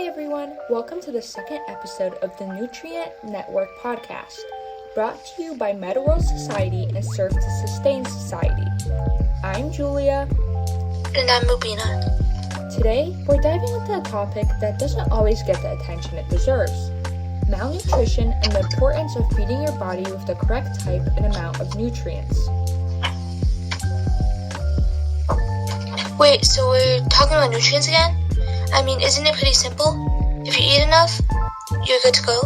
Hi everyone, welcome to the second episode of the Nutrient Network podcast, brought to you by MedWorld Society and Serve to Sustain Society. I'm Julia. And I'm Rubina. Today, we're diving into a topic that doesn't always get the attention it deserves: malnutrition and the importance of feeding your body with the correct type and amount of nutrients. Wait, so we're talking about nutrients again? I mean, isn't it pretty simple? If you eat enough, you're good to go?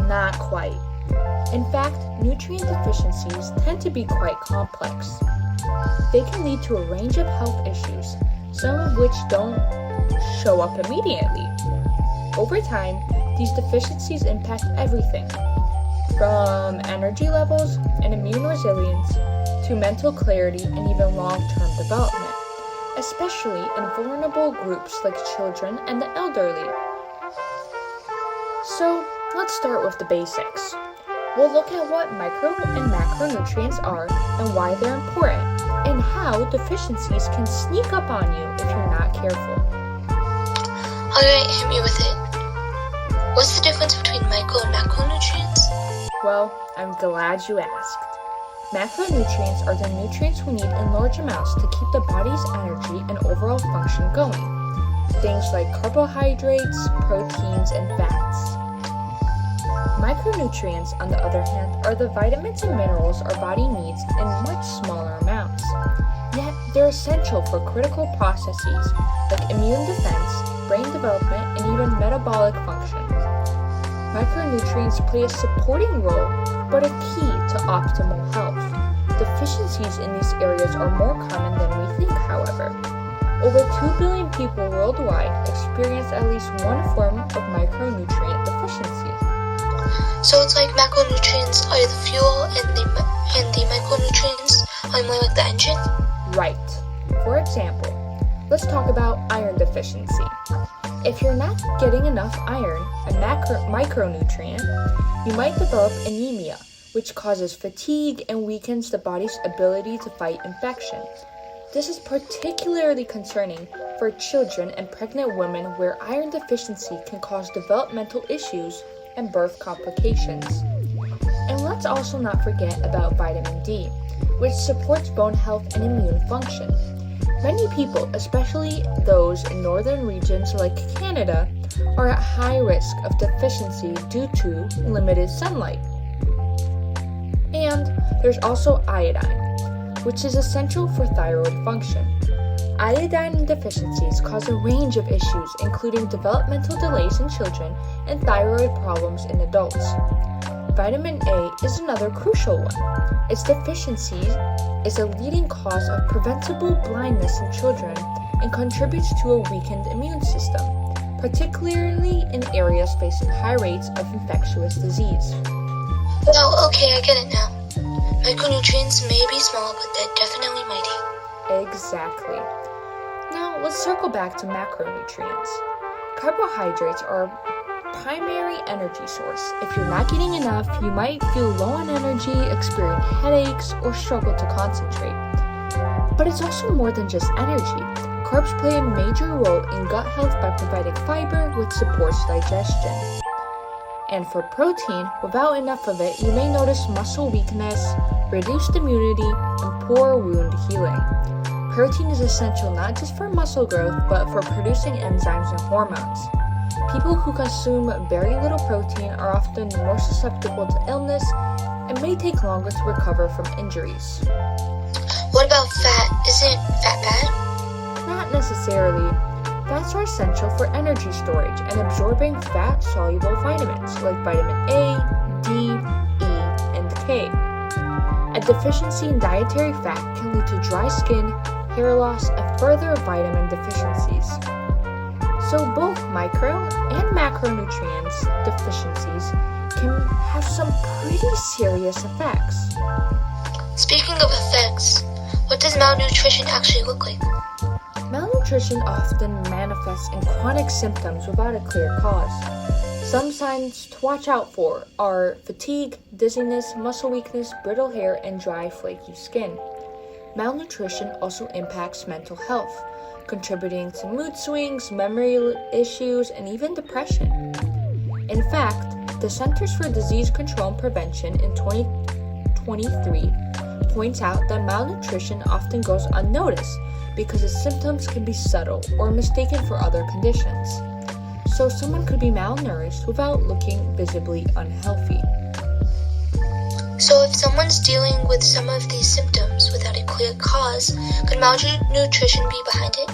Not quite. In fact, nutrient deficiencies tend to be quite complex. They can lead to a range of health issues, some of which don't show up immediately. Over time, these deficiencies impact everything, from energy levels and immune resilience to mental clarity and even long-term development, especially in vulnerable groups like children and the elderly. So, let's start with the basics. We'll look at what micro and macronutrients are and why they're important, and how deficiencies can sneak up on you if you're not careful. Alright, hit me with it. What's the difference between micro and macronutrients? Well, I'm glad you asked. Macronutrients are the nutrients we need in large amounts to keep the body's energy and overall function going. Things like carbohydrates, proteins, and fats. Micronutrients, on the other hand, are the vitamins and minerals our body needs in much smaller amounts. Yet, they're essential for critical processes like immune defense, brain development, and even metabolic function. Micronutrients play a supporting role, but a key to optimal health. Deficiencies in these areas are more common than we think, however. Over 2 billion people worldwide experience at least one form of micronutrient deficiency. So it's like macronutrients are the fuel and the micronutrients are more like the engine? Right. For example, let's talk about iron deficiency. If you're not getting enough iron, a micronutrient, you might develop anemia, which causes fatigue and weakens the body's ability to fight infection. This is particularly concerning for children and pregnant women, where iron deficiency can cause developmental issues and birth complications. And let's also not forget about vitamin D, which supports bone health and immune function. Many people, especially those in northern regions like Canada, are at high risk of deficiency due to limited sunlight. And there's also iodine, which is essential for thyroid function. Iodine deficiencies cause a range of issues, including developmental delays in children and thyroid problems in adults. Vitamin A is another crucial one. Its deficiency is a leading cause of preventable blindness in children and contributes to a weakened immune system, particularly in areas facing high rates of infectious disease. Well, okay, I get it now. Micronutrients may be small, but they're definitely mighty. Exactly. Now, let's circle back to macronutrients. Carbohydrates are a primary energy source. If you're not getting enough, you might feel low on energy, experience headaches, or struggle to concentrate. But it's also more than just energy. Carbs play a major role in gut health by providing fiber, which supports digestion. And for protein, without enough of it, you may notice muscle weakness, reduced immunity, and poor wound healing. Protein is essential not just for muscle growth, but for producing enzymes and hormones. People who consume very little protein are often more susceptible to illness and may take longer to recover from injuries. What about fat? Isn't fat bad? Not necessarily. Fats are essential for energy storage and absorbing fat-soluble vitamins like vitamin A, D, E, and K. A deficiency in dietary fat can lead to dry skin, hair loss, and further vitamin deficiencies. So both micro and macronutrients deficiencies can have some pretty serious effects. Speaking of effects, what does malnutrition actually look like? Malnutrition often manifests in chronic symptoms without a clear cause. Some signs to watch out for are fatigue, dizziness, muscle weakness, brittle hair, and dry, flaky skin. Malnutrition also impacts mental health, contributing to mood swings, memory issues, and even depression. In fact, the Centers for Disease Control and Prevention in 2023 points out that malnutrition often goes unnoticed because its symptoms can be subtle or mistaken for other conditions. So someone could be malnourished without looking visibly unhealthy. So if someone's dealing with some of these symptoms without a clear cause, could malnutrition be behind it?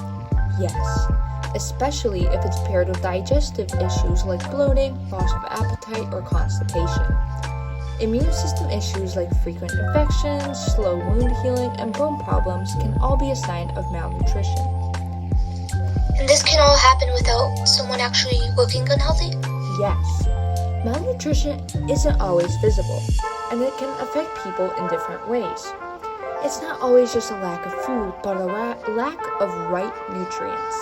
Yes, especially if it's paired with digestive issues like bloating, loss of appetite, or constipation. Immune system issues like frequent infections, slow wound healing, and bone problems can all be a sign of malnutrition. And this can all happen without someone actually looking unhealthy? Yes, malnutrition isn't always visible, and it can affect people in different ways. It's not always just a lack of food, but a lack of right nutrients.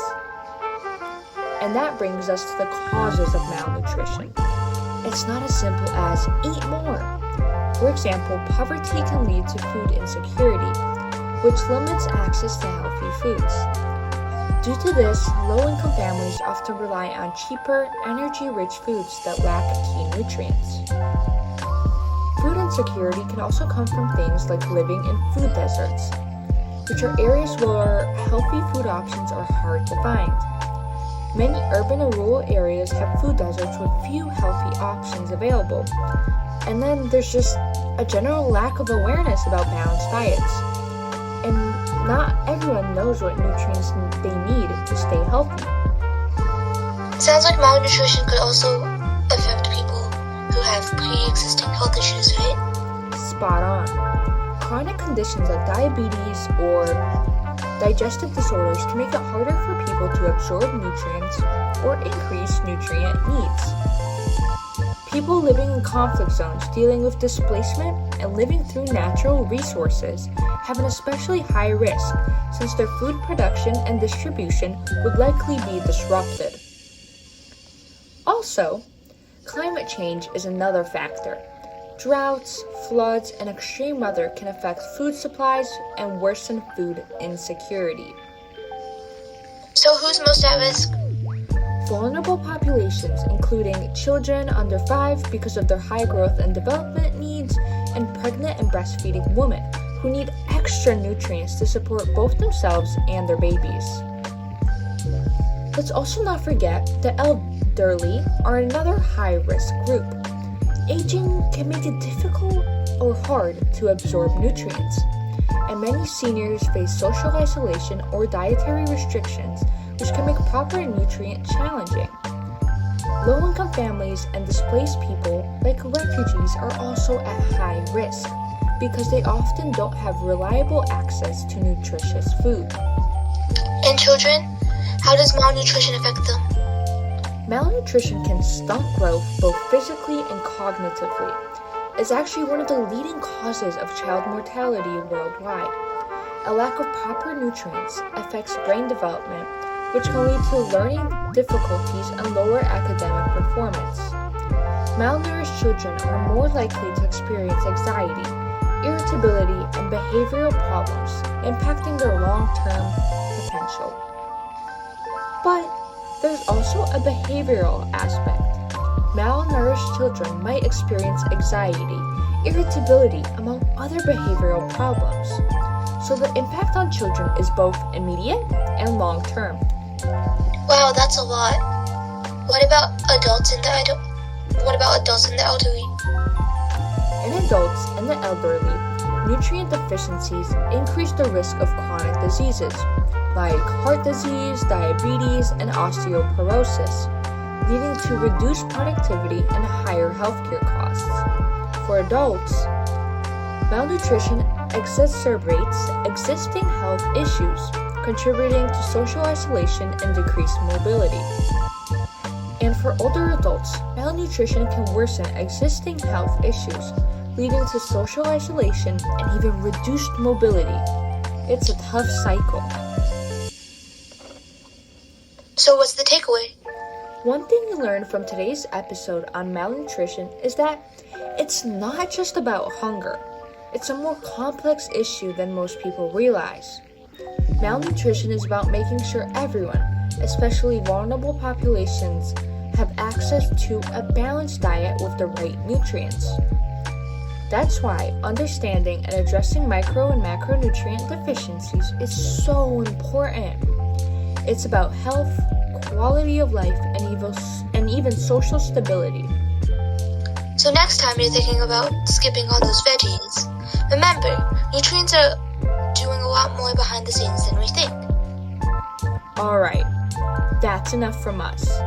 And that brings us to the causes of malnutrition. It's not as simple as eat more. For example, poverty can lead to food insecurity, which limits access to healthy foods. Due to this, low-income families often rely on cheaper, energy-rich foods that lack key nutrients. Food insecurity can also come from things like living in food deserts, which are areas where healthy food options are hard to find. Many urban and rural areas have food deserts with few healthy options available. And then there's just a general lack of awareness about balanced diets. And not everyone knows what nutrients they need to stay healthy. It sounds like malnutrition could also affect people who have pre-existing health issues, right? Spot on. Chronic conditions like diabetes or digestive disorders can make it harder for people to absorb nutrients or increase nutrient needs. People living in conflict zones, dealing with displacement, and living through natural resources have an especially high risk since their food production and distribution would likely be disrupted. Also, climate change is another factor. Droughts, floods, and extreme weather can affect food supplies and worsen food insecurity. So who's most at risk? Vulnerable populations, including children under 5 because of their high growth and development needs, and pregnant and breastfeeding women who need extra nutrients to support both themselves and their babies. Let's also not forget the elderly are another high-risk group. Aging can make it difficult or hard to absorb nutrients, and many seniors face social isolation or dietary restrictions, which can make proper nutrient challenging. Low-income families and displaced people, like refugees, are also at high risk because they often don't have reliable access to nutritious food. And children? How does malnutrition affect them? Malnutrition can stunt growth both physically and cognitively. It's actually one of the leading causes of child mortality worldwide. A lack of proper nutrients affects brain development, which can lead to learning difficulties and lower academic performance. Malnourished children are more likely to experience anxiety, irritability, and behavioral problems, impacting their long-term potential. But there's also a behavioral aspect. Malnourished children might experience anxiety, irritability, among other behavioral problems. So the impact on children is both immediate and long-term. Wow, that's a lot. What about adults and the elderly? In adults and the elderly, nutrient deficiencies increase the risk of chronic diseases like heart disease, diabetes, and osteoporosis, leading to reduced productivity and higher healthcare costs. For adults, malnutrition exacerbates existing health issues, contributing to social isolation and decreased mobility. And for older adults, malnutrition can worsen existing health issues, leading to social isolation and even reduced mobility. It's a tough cycle. So what's the takeaway? One thing we learned from today's episode on malnutrition is that it's not just about hunger. It's a more complex issue than most people realize. Malnutrition is about making sure everyone, especially vulnerable populations, have access to a balanced diet with the right nutrients. That's why understanding and addressing micro and macronutrient deficiencies is so important. It's about health, quality of life, and even social stability. So next time you're thinking about skipping all those veggies, remember, nutrients are doing a lot more behind the scenes than we think. Alright, that's enough from us.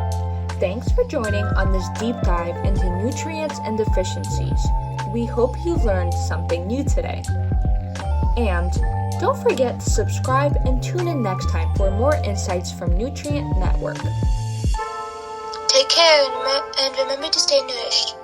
Thanks for joining on this deep dive into nutrients and deficiencies. We hope you learned something new today. And don't forget to subscribe and tune in next time for more insights from Nutrient Network. Take care and remember to stay nourished.